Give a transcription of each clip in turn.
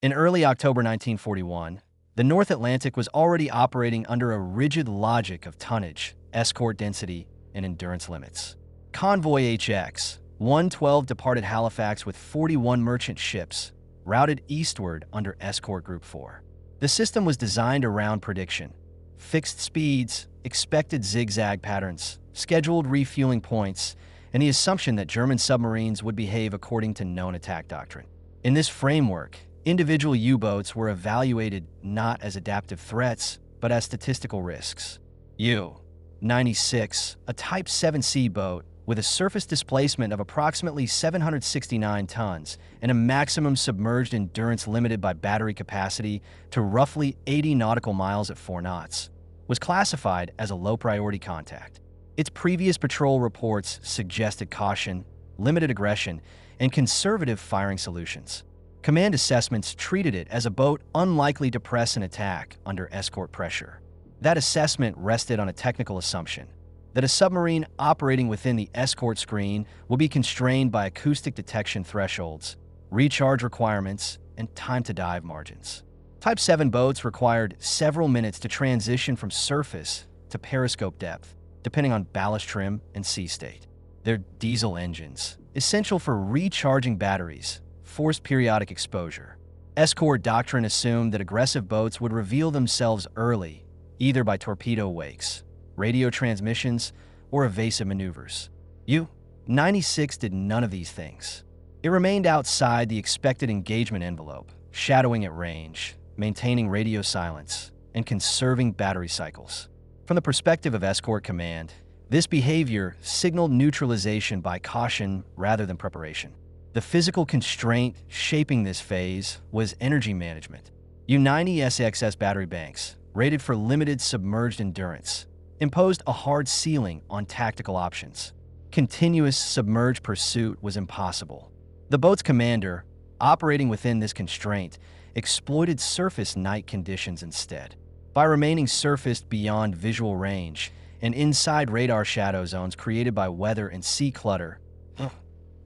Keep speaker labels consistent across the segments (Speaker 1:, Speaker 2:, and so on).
Speaker 1: In early October 1941, the North Atlantic was already operating under a rigid logic of tonnage, escort density, and endurance limits. Convoy HX-112 departed Halifax with 41 merchant ships, routed eastward under Escort Group 4. The system was designed around prediction: fixed speeds, expected zigzag patterns, scheduled refueling points, and the assumption that German submarines would behave according to known attack doctrine. In this framework, individual U-boats were evaluated not as adaptive threats, but as statistical risks. U-96, a Type 7C boat with a surface displacement of approximately 769 tons and a maximum submerged endurance limited by battery capacity to roughly 80 nautical miles at 4 knots, was classified as a low-priority contact. Its previous patrol reports suggested caution, limited aggression, and conservative firing solutions. Command assessments treated it as a boat unlikely to press an attack under escort pressure. That assessment rested on a technical assumption that a submarine operating within the escort screen will be constrained by acoustic detection thresholds, recharge requirements, and time-to-dive margins. Type 7 boats required several minutes to transition from surface to periscope depth, depending on ballast trim and sea state. Their diesel engines, essential for recharging batteries, forced periodic exposure. Escort doctrine assumed that aggressive boats would reveal themselves early, either by torpedo wakes, radio transmissions, or evasive maneuvers. U-96 did none of these things. It remained outside the expected engagement envelope, shadowing at range, maintaining radio silence, and conserving battery cycles. From the perspective of escort command, this behavior signaled neutralization by caution rather than preparation. The physical constraint shaping this phase was energy management. U-90SXS battery banks, rated for limited submerged endurance, imposed a hard ceiling on tactical options. Continuous submerged pursuit was impossible. The boat's commander, operating within this constraint, exploited surface night conditions instead. By remaining surfaced beyond visual range and inside radar shadow zones created by weather and sea clutter,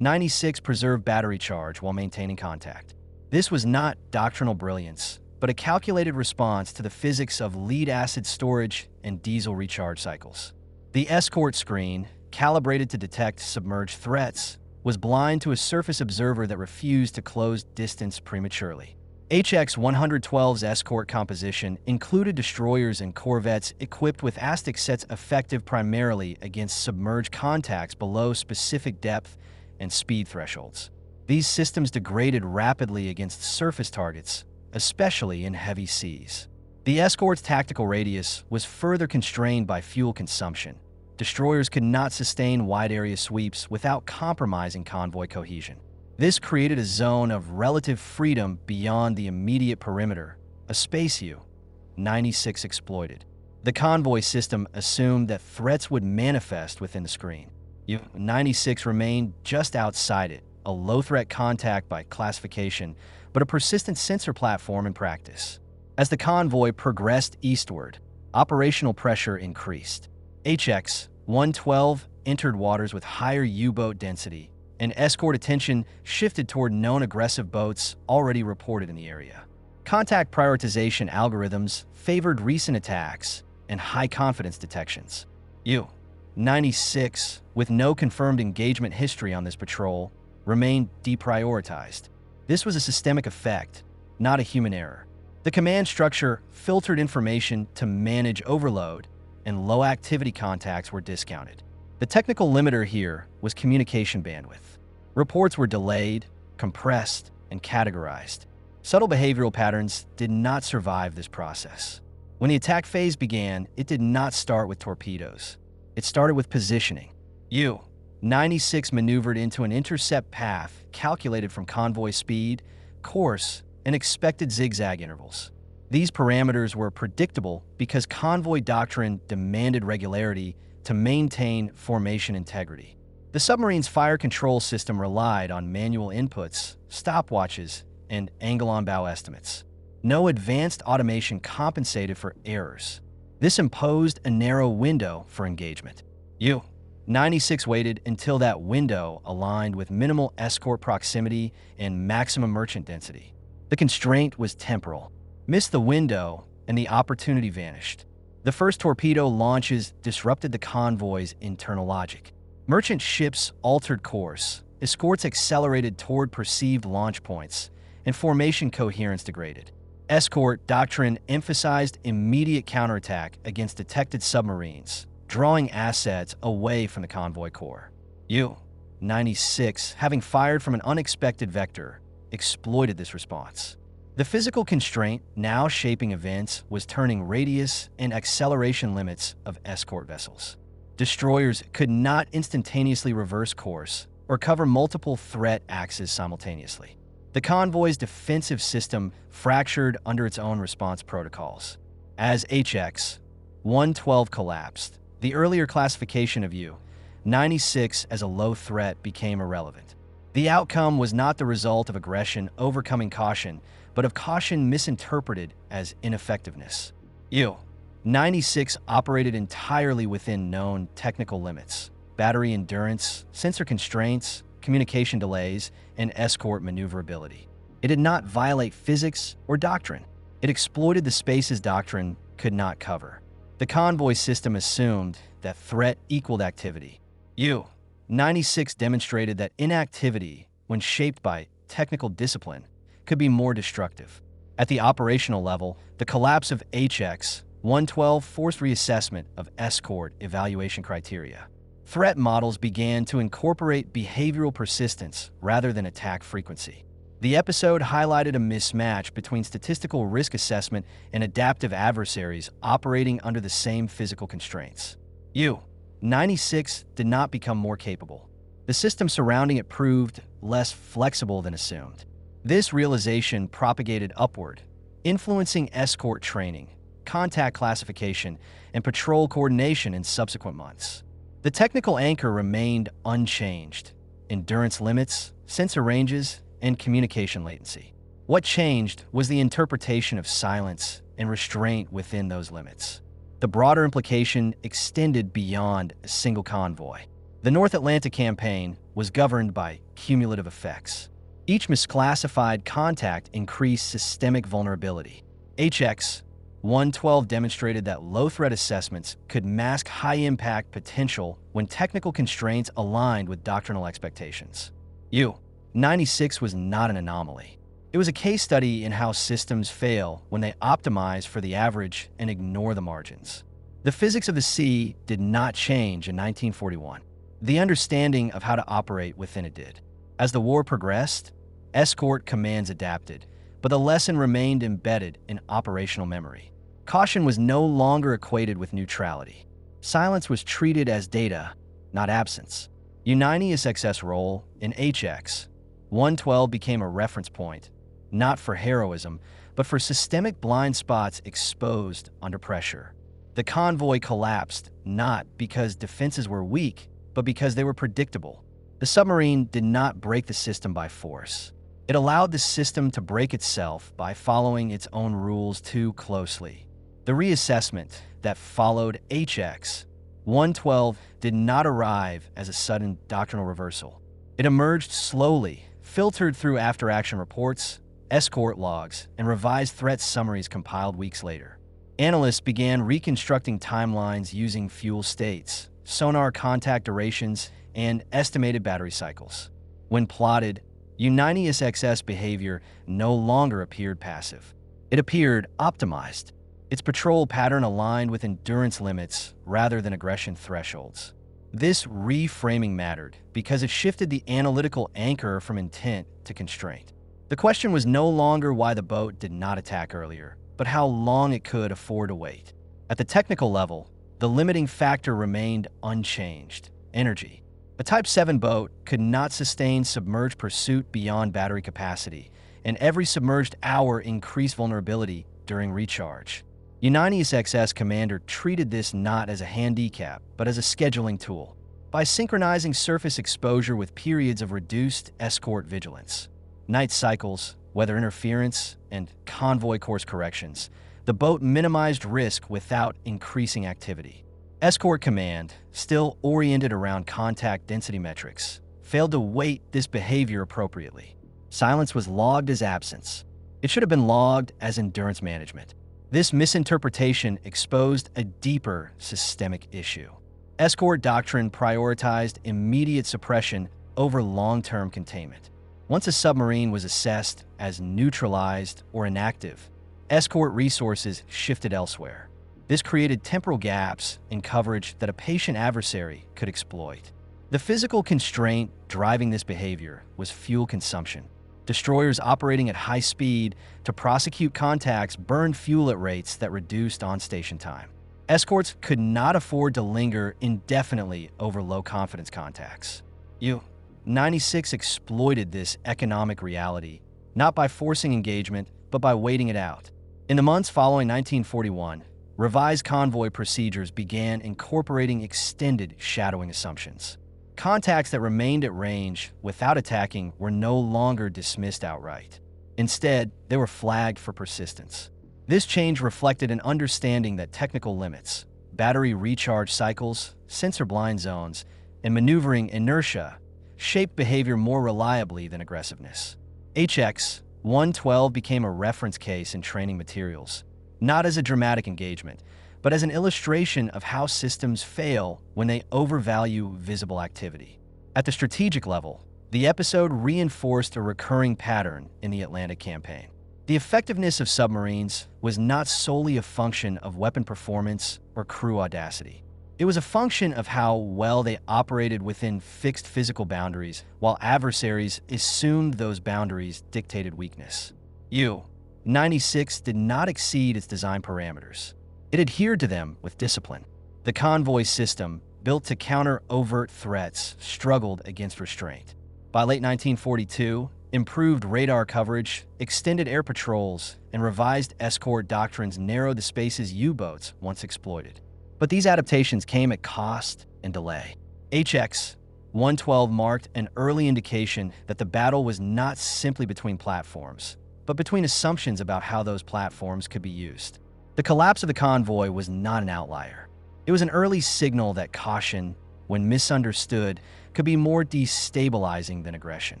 Speaker 1: 96 preserved battery charge while maintaining contact. This was not doctrinal brilliance, but a calculated response to the physics of lead-acid storage and diesel recharge cycles. The escort screen, calibrated to detect submerged threats, was blind to a surface observer that refused to close distance prematurely. HX-112's escort composition included destroyers and corvettes equipped with ASTIC sets effective primarily against submerged contacts below specific depth and speed thresholds. These systems degraded rapidly against surface targets, especially in heavy seas. The escort's tactical radius was further constrained by fuel consumption. Destroyers could not sustain wide-area sweeps without compromising convoy cohesion. This created a zone of relative freedom beyond the immediate perimeter, a space U-96 exploited. The convoy system assumed that threats would manifest within the screen. U-96 remained just outside it, a low-threat contact by classification, but a persistent sensor platform in practice. As the convoy progressed eastward, operational pressure increased. HX-112 entered waters with higher U-boat density, and escort attention shifted toward known aggressive boats already reported in the area. Contact prioritization algorithms favored recent attacks and high-confidence detections. U-96, with no confirmed engagement history on this patrol, remained deprioritized. This was a systemic effect, not a human error. The command structure filtered information to manage overload, and low-activity contacts were discounted. The technical limiter here was communication bandwidth. Reports were delayed, compressed, and categorized. Subtle behavioral patterns did not survive this process. When the attack phase began, it did not start with torpedoes. It started with positioning. U-96 maneuvered into an intercept path calculated from convoy speed, course, and expected zigzag intervals. These parameters were predictable because convoy doctrine demanded regularity to maintain formation integrity. The submarine's fire control system relied on manual inputs, stopwatches, and angle-on-bow estimates. No advanced automation compensated for errors. This imposed a narrow window for engagement. U-96 waited until that window aligned with minimal escort proximity and maximum merchant density. The The constraint was temporal. Missed the window, and the opportunity vanished. The first torpedo launches disrupted the convoy's internal logic. Merchant ships altered course, escorts accelerated toward perceived launch points, and formation coherence degraded. Escort doctrine emphasized immediate counterattack against detected submarines, drawing assets away from the convoy core. U-96, having fired from an unexpected vector, exploited this response. The physical constraint now shaping events was turning radius and acceleration limits of escort vessels. Destroyers could not instantaneously reverse course or cover multiple threat axes simultaneously. The convoy's defensive system fractured under its own response protocols. As HX-112 collapsed, the earlier classification of U-96 as a low threat became irrelevant. The outcome was not the result of aggression overcoming caution, but of caution misinterpreted as ineffectiveness. U-96 operated entirely within known technical limits: battery endurance, sensor constraints, communication delays, and escort maneuverability. It did not violate physics or doctrine. It exploited the spaces doctrine could not cover. The convoy system assumed that threat equaled activity. U-96 demonstrated that inactivity, when shaped by technical discipline, could be more destructive. At the operational level, the collapse of HX-112 forced reassessment of escort evaluation criteria. Threat models began to incorporate behavioral persistence rather than attack frequency. The episode highlighted a mismatch between statistical risk assessment and adaptive adversaries operating under the same physical constraints. U-96 did not become more capable. The system surrounding it proved less flexible than assumed. This realization propagated upward, influencing escort training, contact classification, and patrol coordination in subsequent months. The technical anchor remained unchanged: endurance limits, sensor ranges, and communication latency. What changed was the interpretation of silence and restraint within those limits. The broader implication extended beyond a single convoy. The North Atlantic campaign was governed by cumulative effects. Each misclassified contact increased systemic vulnerability. HX-112 demonstrated that low-threat assessments could mask high-impact potential when technical constraints aligned with doctrinal expectations. U-96 was not an anomaly. It was a case study in how systems fail when they optimize for the average and ignore the margins. The physics of the sea did not change in 1941. The understanding of how to operate within it did. As the war progressed, escort commands adapted, but the lesson remained embedded in operational memory. Caution was no longer equated with neutrality. Silence was treated as data, not absence. U-96's role in HX-112 became a reference point, not for heroism, but for systemic blind spots exposed under pressure. The convoy collapsed not because defenses were weak, but because they were predictable. The submarine did not break the system by force. It allowed the system to break itself by following its own rules too closely. The reassessment that followed HX-112 did not arrive as a sudden doctrinal reversal. It emerged slowly, filtered through after-action reports, escort logs, and revised threat summaries compiled weeks later. Analysts began reconstructing timelines using fuel states, sonar contact durations, and estimated battery cycles. When plotted, U-96's behavior no longer appeared passive. It appeared optimized. Its patrol pattern aligned with endurance limits rather than aggression thresholds. This reframing mattered because it shifted the analytical anchor from intent to constraint. The question was no longer why the boat did not attack earlier, but how long it could afford to wait. At the technical level, the limiting factor remained unchanged: energy. A Type 7 boat could not sustain submerged pursuit beyond battery capacity, and every submerged hour increased vulnerability during recharge. U-96's commander treated this not as a handicap, but as a scheduling tool. By synchronizing surface exposure with periods of reduced escort vigilance, night cycles, weather interference, and convoy course corrections, the boat minimized risk without increasing activity. Escort command, still oriented around contact density metrics, failed to weight this behavior appropriately. Silence was logged as absence. It should have been logged as endurance management. This misinterpretation exposed a deeper systemic issue. Escort doctrine prioritized immediate suppression over long-term containment. Once a submarine was assessed as neutralized or inactive, escort resources shifted elsewhere. This created temporal gaps in coverage that a patient adversary could exploit. The physical constraint driving this behavior was fuel consumption. Destroyers operating at high speed to prosecute contacts burned fuel at rates that reduced on-station time. Escorts could not afford to linger indefinitely over low-confidence contacts. U-96 exploited this economic reality, not by forcing engagement, but by waiting it out. In the months following 1941, revised convoy procedures began incorporating extended shadowing assumptions. Contacts that remained at range without attacking were no longer dismissed outright. Instead, they were flagged for persistence. This change reflected an understanding that technical limits, battery recharge cycles, sensor blind zones, and maneuvering inertia shaped behavior more reliably than aggressiveness. HX-112 became a reference case in training materials, not as a dramatic engagement, but as an illustration of how systems fail when they overvalue visible activity. At the strategic level, the episode reinforced a recurring pattern in the Atlantic campaign. The effectiveness of submarines was not solely a function of weapon performance or crew audacity. It was a function of how well they operated within fixed physical boundaries, while adversaries assumed those boundaries dictated weakness. U-96 did not exceed its design parameters. It adhered to them with discipline. The convoy system, built to counter overt threats, struggled against restraint. By late 1942, improved radar coverage, extended air patrols, and revised escort doctrines narrowed the spaces U-boats once exploited. But these adaptations came at cost and delay. HX-112 marked an early indication that the battle was not simply between platforms, but between assumptions about how those platforms could be used. The collapse of the convoy was not an outlier. It was an early signal that caution, when misunderstood, could be more destabilizing than aggression.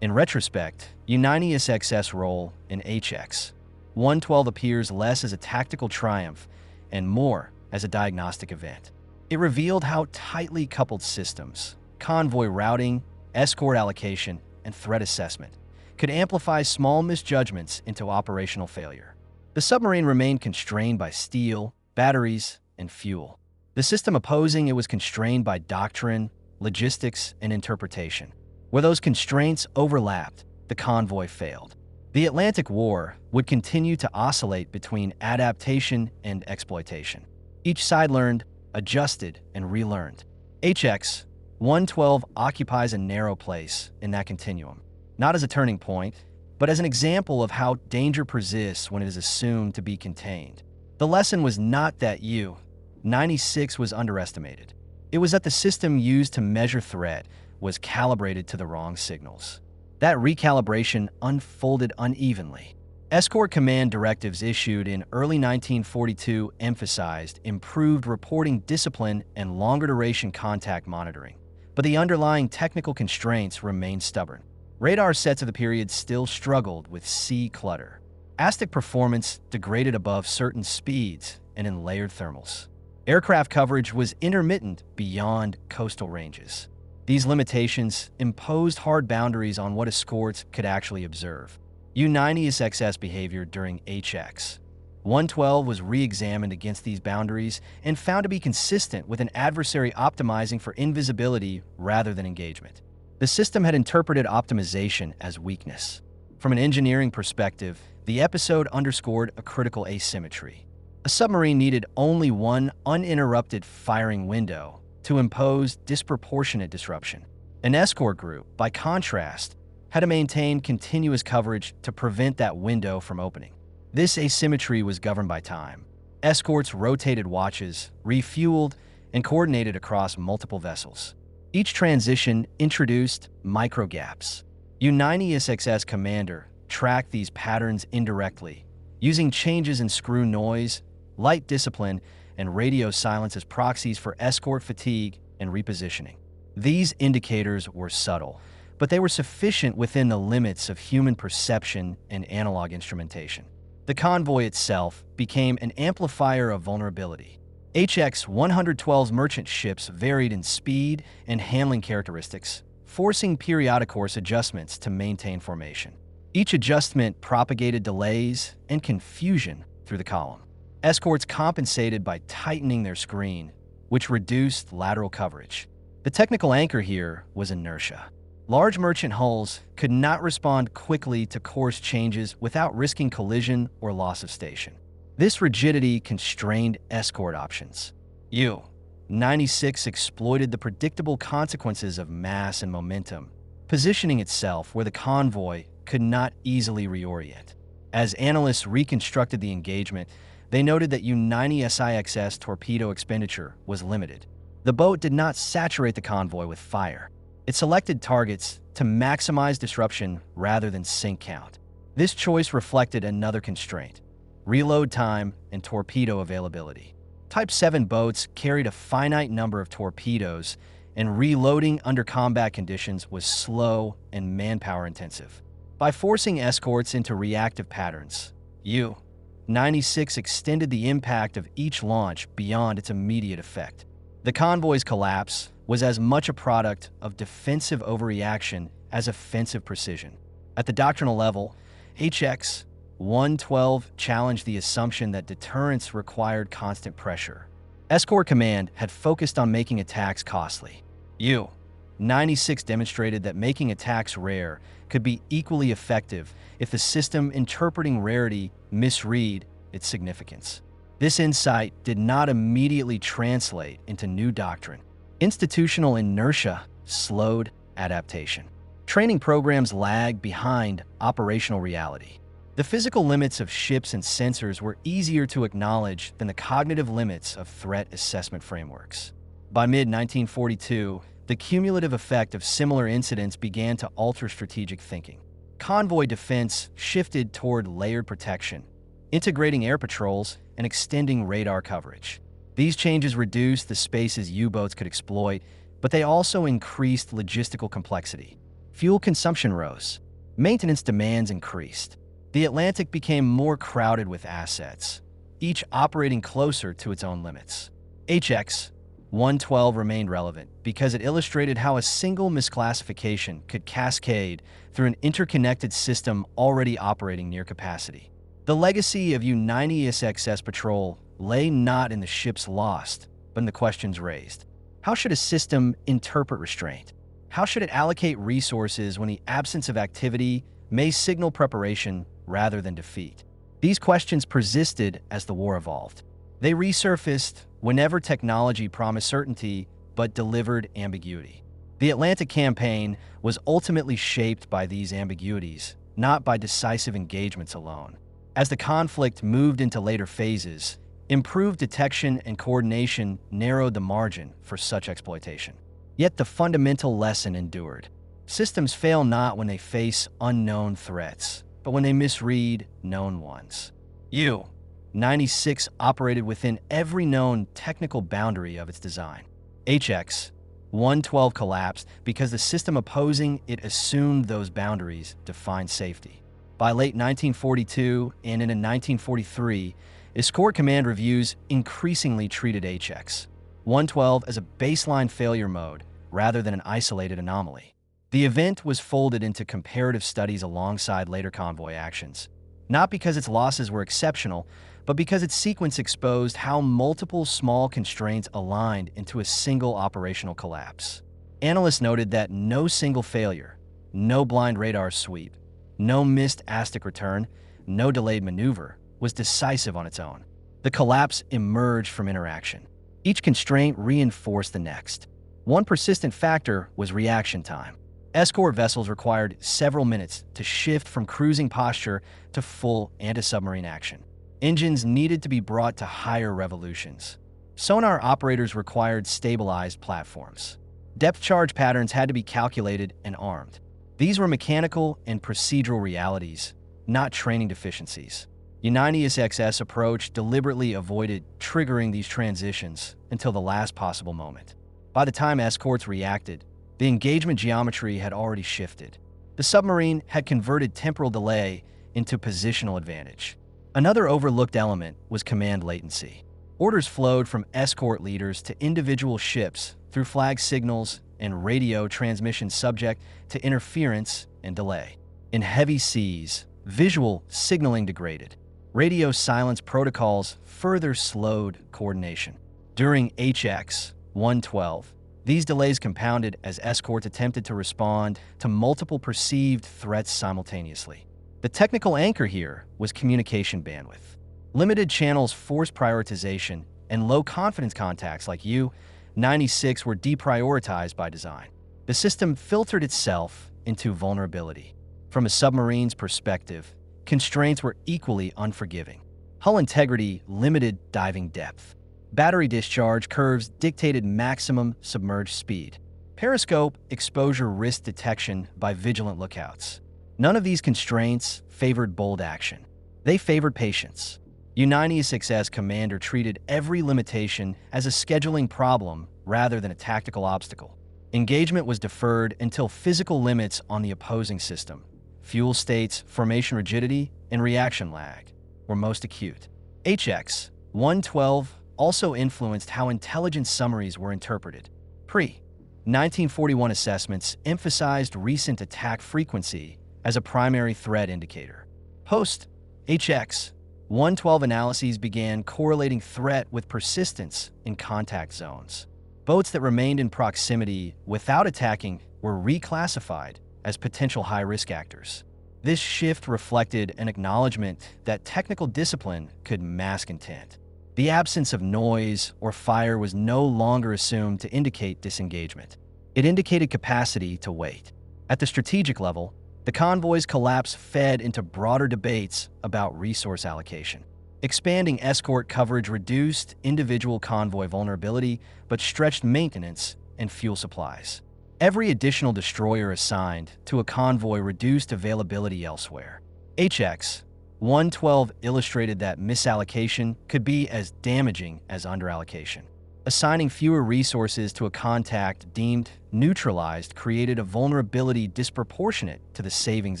Speaker 1: In retrospect, U-96's role in HX-112 appears less as a tactical triumph and more as a diagnostic event. It revealed how tightly coupled systems, convoy routing, escort allocation, and threat assessment could amplify small misjudgments into operational failure. The submarine remained constrained by steel, batteries, and fuel. The system opposing it was constrained by doctrine, logistics, and interpretation. Where those constraints overlapped, the convoy failed. The Atlantic War would continue to oscillate between adaptation and exploitation. Each side learned, adjusted, and relearned. HX-112 occupies a narrow place in that continuum, not as a turning point, but as an example of how danger persists when it is assumed to be contained. The lesson was not that U-96 was underestimated. It was that the system used to measure threat was calibrated to the wrong signals. That recalibration unfolded unevenly. Escort command directives issued in early 1942 emphasized improved reporting discipline and longer-duration contact monitoring, but the underlying technical constraints remained stubborn. Radar sets of the period still struggled with sea clutter. ASTIC performance degraded above certain speeds and in layered thermals. Aircraft coverage was intermittent beyond coastal ranges. These limitations imposed hard boundaries on what escorts could actually observe. U-96's behavior during HX-112 was re-examined against these boundaries and found to be consistent with an adversary optimizing for invisibility rather than engagement. The system had interpreted optimization as weakness. From an engineering perspective, the episode underscored a critical asymmetry. A submarine needed only one uninterrupted firing window to impose disproportionate disruption. An escort group, by contrast, had to maintain continuous coverage to prevent that window from opening. This asymmetry was governed by time. Escorts rotated watches, refueled, and coordinated across multiple vessels. Each transition introduced micro-gaps. U-96's commander tracked these patterns indirectly, using changes in screw noise, light discipline, and radio silence as proxies for escort fatigue and repositioning. These indicators were subtle, but they were sufficient within the limits of human perception and analog instrumentation. The convoy itself became an amplifier of vulnerability. HX-112's merchant ships varied in speed and handling characteristics, forcing periodic course adjustments to maintain formation. Each adjustment propagated delays and confusion through the column. Escorts compensated by tightening their screen, which reduced lateral coverage. The technical anchor here was inertia. Large merchant hulls could not respond quickly to course changes without risking collision or loss of station. This rigidity constrained escort options. U-96 exploited the predictable consequences of mass and momentum, positioning itself where the convoy could not easily reorient. As analysts reconstructed the engagement, they noted that U-96's torpedo expenditure was limited. The boat did not saturate the convoy with fire. It selected targets to maximize disruption rather than sink count. This choice reflected another constraint: reload time and torpedo availability. Type 7 boats carried a finite number of torpedoes, and reloading under combat conditions was slow and manpower-intensive. By forcing escorts into reactive patterns, U-96 extended the impact of each launch beyond its immediate effect. The convoy's collapse was as much a product of defensive overreaction as offensive precision. At the doctrinal level, HX-112 challenged the assumption that deterrence required constant pressure. Escort Command had focused on making attacks costly. U-96 demonstrated that making attacks rare could be equally effective if the system interpreting rarity misread its significance. This insight did not immediately translate into new doctrine. Institutional inertia slowed adaptation. Training programs lagged behind operational reality. The physical limits of ships and sensors were easier to acknowledge than the cognitive limits of threat assessment frameworks. By mid-1942, the cumulative effect of similar incidents began to alter strategic thinking. Convoy defense shifted toward layered protection, integrating air patrols and extending radar coverage. These changes reduced the spaces U-boats could exploit, but they also increased logistical complexity. Fuel consumption rose. Maintenance demands increased. The Atlantic became more crowded with assets, each operating closer to its own limits. HX-112 remained relevant because it illustrated how a single misclassification could cascade through an interconnected system already operating near capacity. The legacy of U-96's patrol lay not in the ships lost, but in the questions raised. How should a system interpret restraint? How should it allocate resources when the absence of activity may signal preparation rather than defeat? These questions persisted as the war evolved. They resurfaced whenever technology promised certainty but delivered ambiguity. The Atlantic campaign was ultimately shaped by these ambiguities, not by decisive engagements alone. As the conflict moved into later phases, improved detection and coordination narrowed the margin for such exploitation. Yet the fundamental lesson endured. Systems fail not when they face unknown threats, but when they misread known ones. U-96 operated within every known technical boundary of its design. HX-112 collapsed because the system opposing it assumed those boundaries defined safety. By late 1942 and into 1943, Escort Command reviews increasingly treated HX-112 as a baseline failure mode rather than an isolated anomaly. The event was folded into comparative studies alongside later convoy actions, not because its losses were exceptional, but because its sequence exposed how multiple small constraints aligned into a single operational collapse. Analysts noted that no single failure, no blind radar sweep, no missed ASTIC return, no delayed maneuver was decisive on its own. The collapse emerged from interaction. Each constraint reinforced the next. One persistent factor was reaction time. Escort vessels required several minutes to shift from cruising posture to full anti-submarine action. Engines needed to be brought to higher revolutions. Sonar operators required stabilized platforms. Depth charge patterns had to be calculated and armed. These were mechanical and procedural realities, not training deficiencies. U-96's approach deliberately avoided triggering these transitions until the last possible moment. By the time escorts reacted, The engagement geometry had already shifted. The submarine had converted temporal delay into positional advantage. Another overlooked element was command latency. Orders flowed from escort leaders to individual ships through flag signals and radio transmission subject to interference and delay. In heavy seas, visual signaling degraded. Radio silence protocols further slowed coordination. During HX-112, these delays compounded as escorts attempted to respond to multiple perceived threats simultaneously. The technical anchor here was communication bandwidth. Limited channels forced prioritization, and low-confidence contacts like U-96 were deprioritized by design. The system filtered itself into vulnerability. From a submarine's perspective, constraints were equally unforgiving. Hull integrity limited diving depth. Battery discharge curves dictated maximum submerged speed. Periscope exposure risk detection by vigilant lookouts. None of these constraints favored bold action. They favored patience. U-96's commander treated every limitation as a scheduling problem rather than a tactical obstacle. Engagement was deferred until physical limits on the opposing system, fuel states, formation rigidity, and reaction lag, were most acute. HX-112 also influenced how intelligence summaries were interpreted. Pre-1941 assessments emphasized recent attack frequency as a primary threat indicator. Post-HX-112 analyses began correlating threat with persistence in contact zones. Boats that remained in proximity without attacking were reclassified as potential high-risk actors. This shift reflected an acknowledgement that technical discipline could mask intent. The absence of noise or fire was no longer assumed to indicate disengagement. It indicated capacity to wait. At the strategic level, the convoy's collapse fed into broader debates about resource allocation. Expanding escort coverage reduced individual convoy vulnerability but stretched maintenance and fuel supplies. Every additional destroyer assigned to a convoy reduced availability elsewhere. HX-112 illustrated that misallocation could be as damaging as underallocation. Assigning fewer resources to a contact deemed neutralized created a vulnerability disproportionate to the savings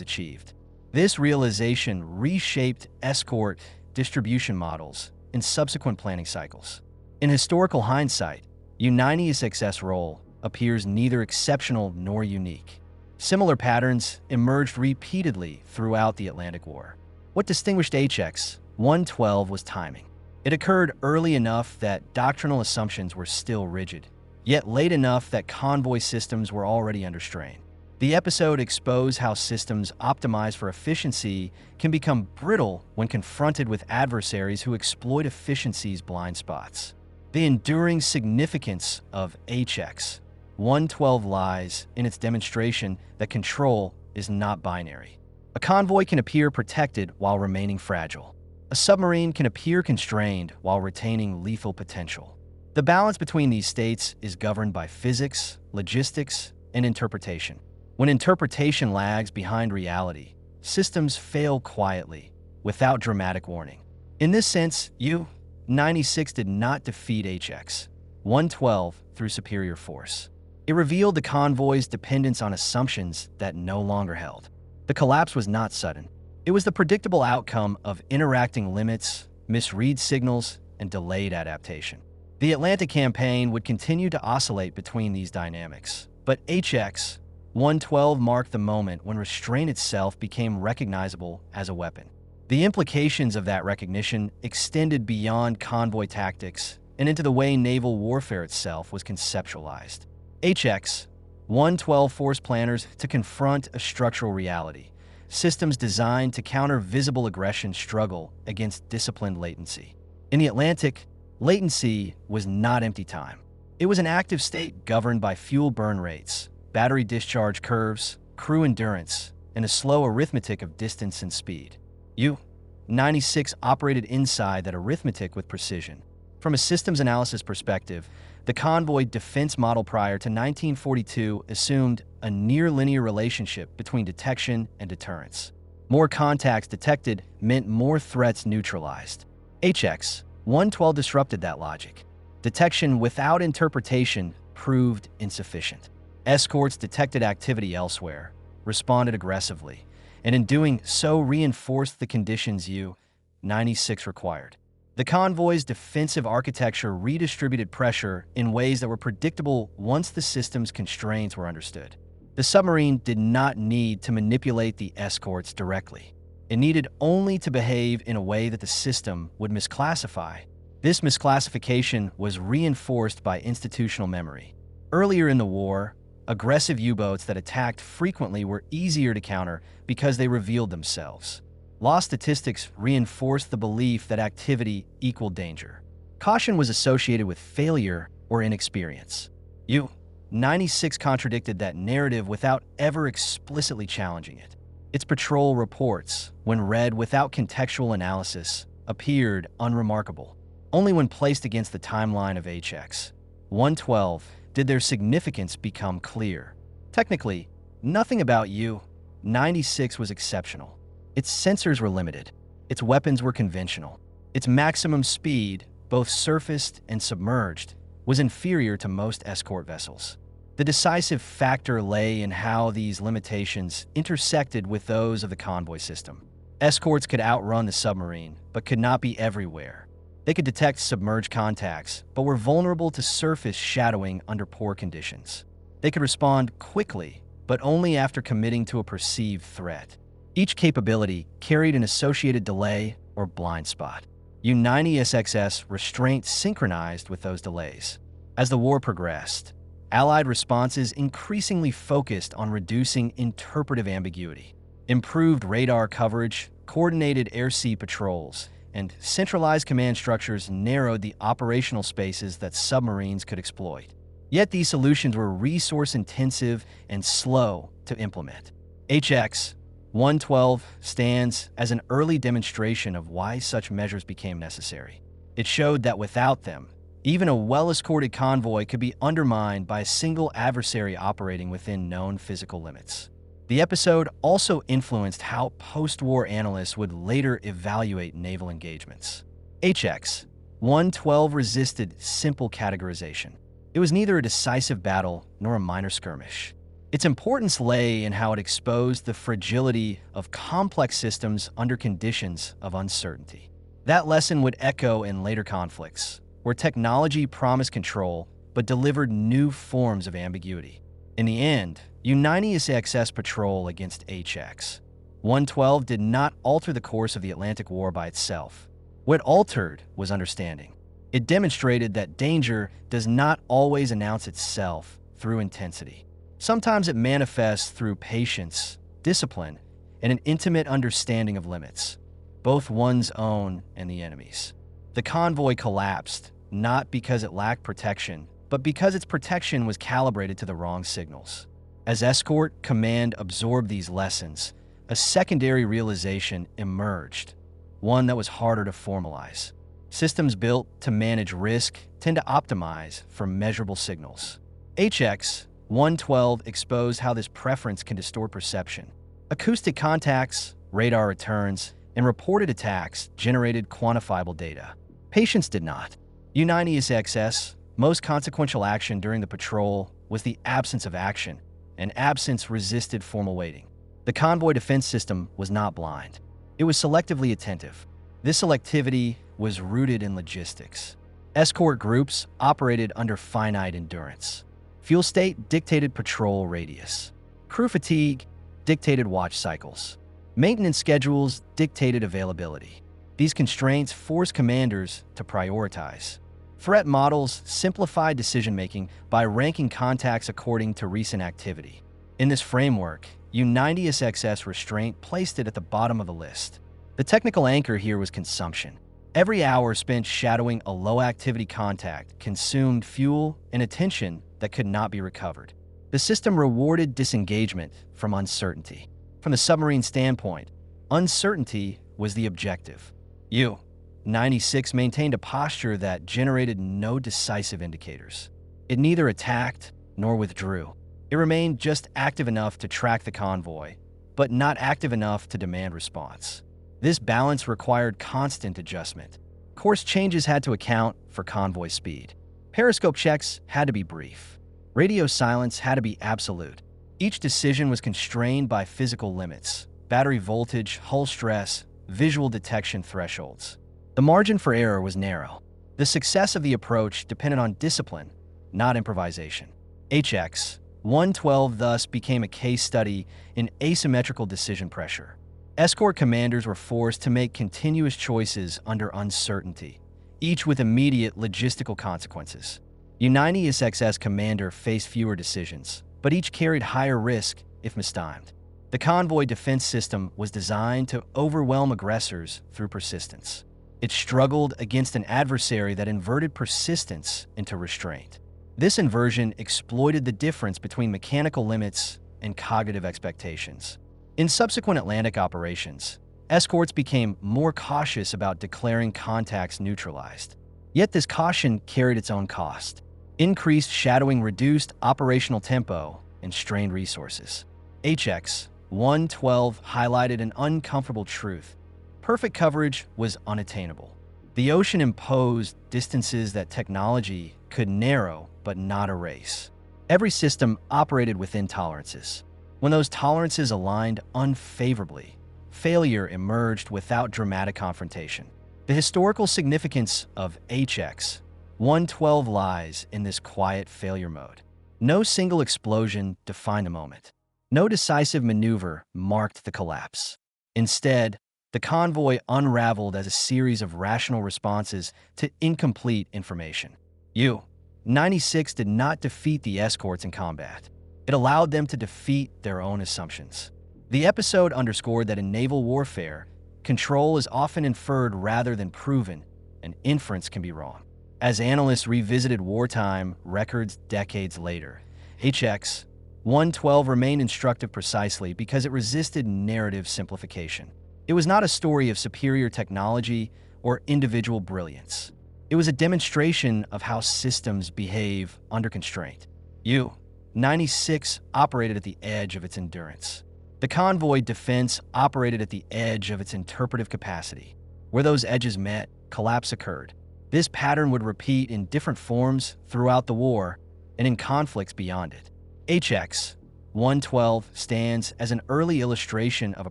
Speaker 1: achieved. This realization reshaped escort distribution models in subsequent planning cycles. In historical hindsight, U-96's role appears neither exceptional nor unique. Similar patterns emerged repeatedly throughout the Atlantic War. What distinguished HX-112 was timing. It occurred early enough that doctrinal assumptions were still rigid, yet late enough that convoy systems were already under strain. The episode exposed how systems optimized for efficiency can become brittle when confronted with adversaries who exploit efficiency's blind spots. The enduring significance of HX-112 lies in its demonstration that control is not binary. A convoy can appear protected while remaining fragile. A submarine can appear constrained while retaining lethal potential. The balance between these states is governed by physics, logistics, and interpretation. When interpretation lags behind reality, systems fail quietly, without dramatic warning. In this sense, U-96 did not defeat HX-112 through superior force. It revealed the convoy's dependence on assumptions that no longer held. The collapse was not sudden. It was the predictable outcome of interacting limits, misread signals, and delayed adaptation. The Atlantic campaign would continue to oscillate between these dynamics, but HX-112 marked the moment when restraint itself became recognizable as a weapon. The implications of that recognition extended beyond convoy tactics and into the way naval warfare itself was conceptualized. HX-112 forced planners to confront a structural reality. Systems designed to counter visible aggression struggle against disciplined latency. In the Atlantic, latency was not empty time. It was an active state governed by fuel burn rates, battery discharge curves, crew endurance, and a slow arithmetic of distance and speed. U-96 operated inside that arithmetic with precision. From a systems analysis perspective, the convoy defense model prior to 1942 assumed a near-linear relationship between detection and deterrence. More contacts detected meant more threats neutralized. HX-112 disrupted that logic. Detection without interpretation proved insufficient. Escorts detected activity elsewhere, responded aggressively, and in doing so reinforced the conditions U-96 required. The convoy's defensive architecture redistributed pressure in ways that were predictable once the system's constraints were understood. The submarine did not need to manipulate the escorts directly. It needed only to behave in a way that the system would misclassify. This misclassification was reinforced by institutional memory. Earlier in the war, aggressive U-boats that attacked frequently were easier to counter because they revealed themselves. Loss statistics reinforced the belief that activity equaled danger. Caution was associated with failure or inexperience. U-96 contradicted that narrative without ever explicitly challenging it. Its patrol reports, when read without contextual analysis, appeared unremarkable. Only when placed against the timeline of HX-112 did their significance become clear. Technically, nothing about U-96 was exceptional. Its sensors were limited. Its weapons were conventional. Its maximum speed, both surfaced and submerged, was inferior to most escort vessels. The decisive factor lay in how these limitations intersected with those of the convoy system. Escorts could outrun the submarine, but could not be everywhere. They could detect submerged contacts, but were vulnerable to surface shadowing under poor conditions. They could respond quickly, but only after committing to a perceived threat. Each capability carried an associated delay or blind spot. U-96's restraint synchronized with those delays. As the war progressed, Allied responses increasingly focused on reducing interpretive ambiguity. Improved radar coverage, coordinated air-sea patrols, and centralized command structures narrowed the operational spaces that submarines could exploit. Yet these solutions were resource-intensive and slow to implement. HX-112 stands as an early demonstration of why such measures became necessary. It showed that without them, even a well-escorted convoy could be undermined by a single adversary operating within known physical limits. The episode also influenced how post-war analysts would later evaluate naval engagements. HX-112 resisted simple categorization. It was neither a decisive battle nor a minor skirmish. Its importance lay in how it exposed the fragility of complex systems under conditions of uncertainty. That lesson would echo in later conflicts, where technology promised control but delivered new forms of ambiguity. In the end, U-96's patrol against HX-112 did not alter the course of the Atlantic War by itself. What altered was understanding. It demonstrated that danger does not always announce itself through intensity. Sometimes it manifests through patience, discipline, and an intimate understanding of limits, both one's own and the enemy's. The convoy collapsed, not because it lacked protection, but because its protection was calibrated to the wrong signals. As escort command absorbed these lessons, a secondary realization emerged, one that was harder to formalize. Systems built to manage risk tend to optimize for measurable signals. HX-112 exposed how this preference can distort perception. Acoustic contacts, radar returns, and reported attacks generated quantifiable data. Patience did not. U-96's most consequential action during the patrol was the absence of action, and absence resisted formal waiting. The convoy defense system was not blind. It was selectively attentive. This selectivity was rooted in logistics. Escort groups operated under finite endurance. Fuel state dictated patrol radius. Crew fatigue dictated watch cycles. Maintenance schedules dictated availability. These constraints forced commanders to prioritize. Threat models simplified decision-making by ranking contacts according to recent activity. In this framework, U-96's restraint placed it at the bottom of the list. The technical anchor here was consumption. Every hour spent shadowing a low-activity contact consumed fuel and attention that could not be recovered. The system rewarded disengagement from uncertainty. From the submarine standpoint, uncertainty was the objective. U-96 maintained a posture that generated no decisive indicators. It neither attacked nor withdrew. It remained just active enough to track the convoy, but not active enough to demand response. This balance required constant adjustment. Course changes had to account for convoy speed. Periscope checks had to be brief. Radio silence had to be absolute. Each decision was constrained by physical limits: battery voltage, hull stress, visual detection thresholds. The margin for error was narrow. The success of the approach depended on discipline, not improvisation. HX-112 thus became a case study in asymmetrical decision pressure. Escort commanders were forced to make continuous choices under uncertainty, each with immediate logistical consequences. U-96 commander faced fewer decisions, but each carried higher risk if mistimed. The convoy defense system was designed to overwhelm aggressors through persistence. It struggled against an adversary that inverted persistence into restraint. This inversion exploited the difference between mechanical limits and cognitive expectations. In subsequent Atlantic operations, escorts became more cautious about declaring contacts neutralized. Yet this caution carried its own cost. Increased shadowing reduced operational tempo and strained resources. HX-112 highlighted an uncomfortable truth: perfect coverage was unattainable. The ocean imposed distances that technology could narrow but not erase. Every system operated within tolerances. When those tolerances aligned unfavorably, failure emerged without dramatic confrontation. The historical significance of HX-112 lies in this quiet failure mode. No single explosion defined the moment. No decisive maneuver marked the collapse. Instead, the convoy unraveled as a series of rational responses to incomplete information. U-96 did not defeat the escorts in combat. It allowed them to defeat their own assumptions. The episode underscored that in naval warfare, control is often inferred rather than proven, and inference can be wrong. As analysts revisited wartime records decades later, HX-112 remained instructive precisely because it resisted narrative simplification. It was not a story of superior technology or individual brilliance. It was a demonstration of how systems behave under constraint. U-96 operated at the edge of its endurance. The convoy defense operated at the edge of its interpretive capacity. Where those edges met, collapse occurred. This pattern would repeat in different forms throughout the war and in conflicts beyond it. HX-112 stands as an early illustration of a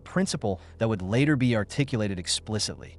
Speaker 1: principle that would later be articulated explicitly: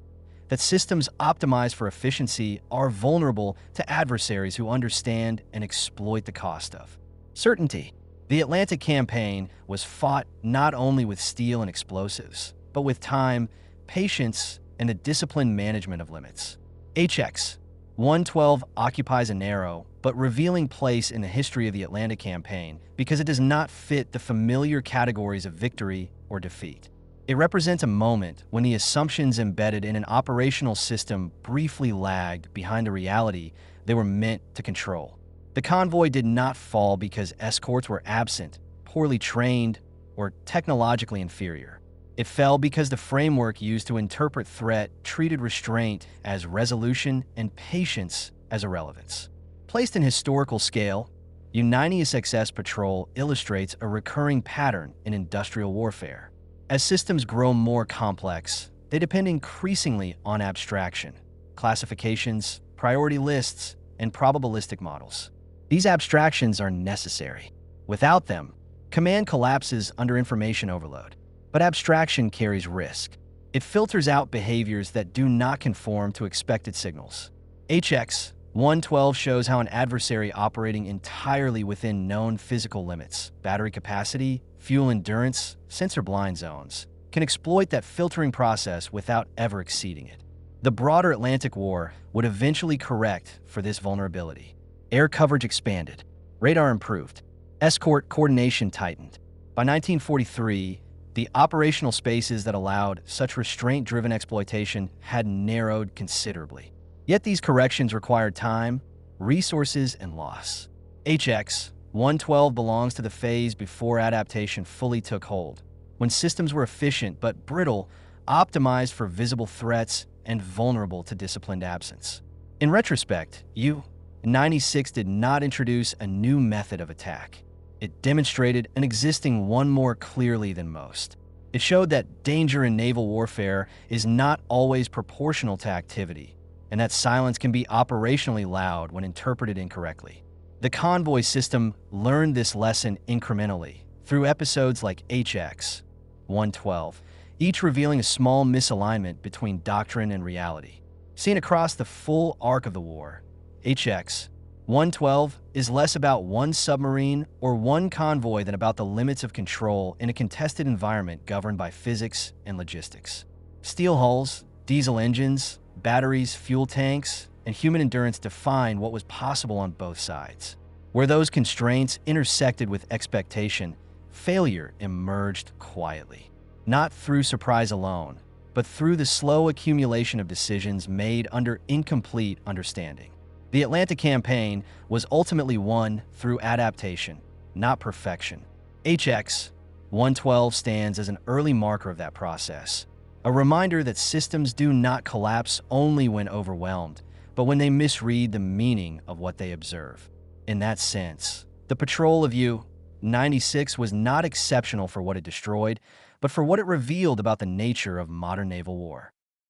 Speaker 1: that systems optimized for efficiency are vulnerable to adversaries who understand and exploit the cost of certainty. The Atlantic campaign was fought not only with steel and explosives, but with time, patience, and the disciplined management of limits. HX-112 occupies a narrow but revealing place in the history of the Atlantic campaign because it does not fit the familiar categories of victory or defeat. It represents a moment when the assumptions embedded in an operational system briefly lagged behind the reality they were meant to control. The convoy did not fall because escorts were absent, poorly trained, or technologically inferior. It fell because the framework used to interpret threat treated restraint as resolution and patience as irrelevance. Placed in historical scale, U-96 patrol illustrates a recurring pattern in industrial warfare. As systems grow more complex, they depend increasingly on abstraction, classifications, priority lists, and probabilistic models. These abstractions are necessary. Without them, command collapses under information overload. But abstraction carries risk. It filters out behaviors that do not conform to expected signals. HX-112 shows how an adversary operating entirely within known physical limits, battery capacity, fuel endurance, sensor blind zones, can exploit that filtering process without ever exceeding it. The broader Atlantic War would eventually correct for this vulnerability. Air coverage expanded, radar improved, escort coordination tightened. By 1943, the operational spaces that allowed such restraint-driven exploitation had narrowed considerably. Yet these corrections required time, resources, and loss. HX-112 belongs to the phase before adaptation fully took hold, when systems were efficient but brittle, optimized for visible threats, and vulnerable to disciplined absence. In retrospect, U-96 did not introduce a new method of attack. It demonstrated an existing one more clearly than most. It showed that danger in naval warfare is not always proportional to activity, and that silence can be operationally loud when interpreted incorrectly. The convoy system learned this lesson incrementally through episodes like HX-112, each revealing a small misalignment between doctrine and reality. Seen across the full arc of the war, HX-112 is less about one submarine or one convoy than about the limits of control in a contested environment governed by physics and logistics. Steel hulls, diesel engines, batteries, fuel tanks, and human endurance define what was possible on both sides. Where those constraints intersected with expectation, failure emerged quietly. Not through surprise alone, but through the slow accumulation of decisions made under incomplete understanding. The Atlanta campaign was ultimately won through adaptation, not perfection. HX-112 stands as an early marker of that process, a reminder that systems do not collapse only when overwhelmed, but when they misread the meaning of what they observe. In that sense, the patrol of U-96 was not exceptional for what it destroyed, but for what it revealed about the nature of modern naval war.